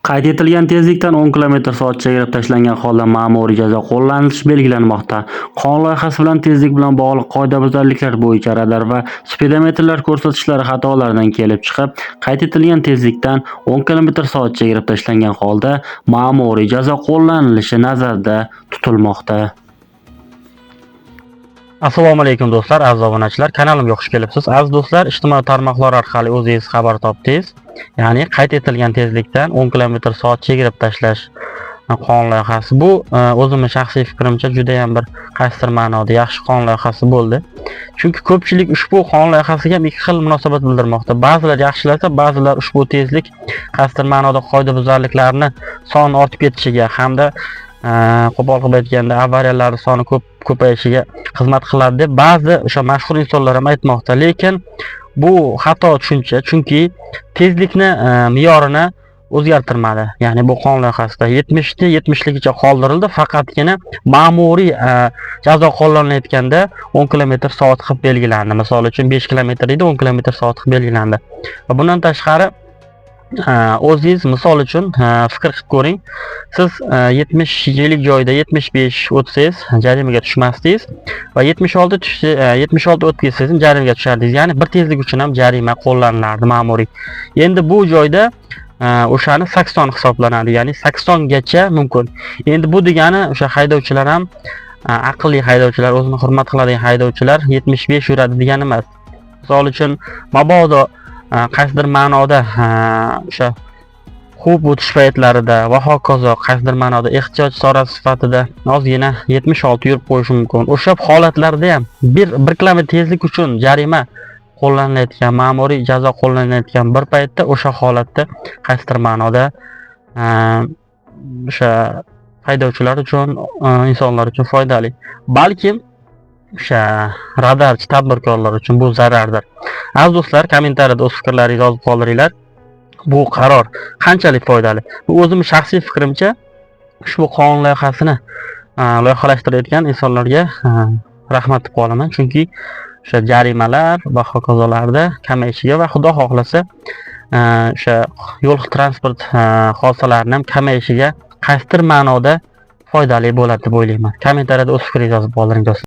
Qayd etilgan tezlikdan 10 km/soat chegirib tashlangan holda ma'muriy jazo qo'llanilishi belgilanmoqda. Qonun loyihasi bilan tezlik bilan bog'liq qoidabuzarliklar bo'yicha radar va speedometrlar ko'rsatkichlari xatolardan kelib chiqib, qayd etilgan tezlikdan 10 km/soat chegirib tashlangan holda ma'muriy jazo qo'llanilishi nazarda tutilmoqda. Assalomu alaykum do'stlar, aziz obunachilar, kanalimga xush kelibsiz. Aziz do'stlar, ijtimoiy tarmoqlar orqali o'zingiz xabar topdingiz. Ya'ni qayd etilgan tezlikdan 10 km/soat chegirib tashlash qonun loyihasi. Bu o'zimning shaxsiy fikrimcha juda ham bir qaysidir ma'noda yaxshi qonun loyihasi bo'ldi. Chunki ko'pchilik ushbu qonun loyihasiga ikki xil munosabat bildirmoqda. Ba'zilar yaxshilasa, ba'zilar ushbu tezlik qaysidir ma'noda qoidabuzarliklarni soni ortib ketishiga hamda qo'pol qilib aytganda avariyalar soni ko'payishiga xizmat qiladi deb ba'zi o'sha mashhur insonlar ham aytmoqda. Lekin bu xato tushuncha, chunki tezlikni me'yorini o'zgartirmadi. Ya'ni bu qonun loyihasida 70ligicha qoldirildi, faqatgina ma'muriy jazo qo'llanilayotganda 10 km/soat qilib belgilandi. Misol uchun 5 km edi, 10 km/soat qilib belgilandi. Va bundan tashqari o'zingiz misol uchun fikr qilib ko'ring. Siz 70 yillik joyda 75 o'tsangiz jarimaga tushmasdingiz va 76 o'tib ketsangiz jarimaga tushardingiz. Ya'ni bir tezlik uchun ham jarima qo'llanilardi ma'muriy. Endi bu joyda o'shani 80 hisoblanadi. Ya'ni 80 gacha mumkin. Endi bu degani o'sha haydovchilar ham aqlli haydovchilar, o'zini hurmat qiladigan haydovchilar 75 yuradi degani emas. Misol uchun mabodo qaysidir ma'noda o'sha xo'p o'tish paytlarida va hokazo qaysidir ma'noda ehtiyoj chorasi sifatida ozgina 76 yurib qo'yish mumkin. O'sha holatlarda ham 1 km tezlik uchun jarima qo'llanilayotgan, ma'muriy jazo qo'llanilayotgan bir paytda o'sha holatda qaysidir ma'noda o'sha haydovchilar uchun, insonlar uchun foydali. Balkim o'sha radarchi tadbirkorlar uchun bu zarardir. Aziz do'stlar, kommentariyada o'z fikrlaringizni yozib qoldiringlar. Bu qaror qanchalik foydali? Bu o'zim shaxsiy fikrimcha ushbu qonun loyihasini loyihalashtirayotgan insonlarga rahmat deb qolaman. Chunki o'sha jarimalar va hokazolarda kamayishiga va xudo xohlasa o'sha yo'l transport hodisalarining ham kamayishiga qaysidir ma'noda foydali bo'ladi deb o'ylayman. Kommentariyada o'z fikringizni yozib qoldiring do'stlar.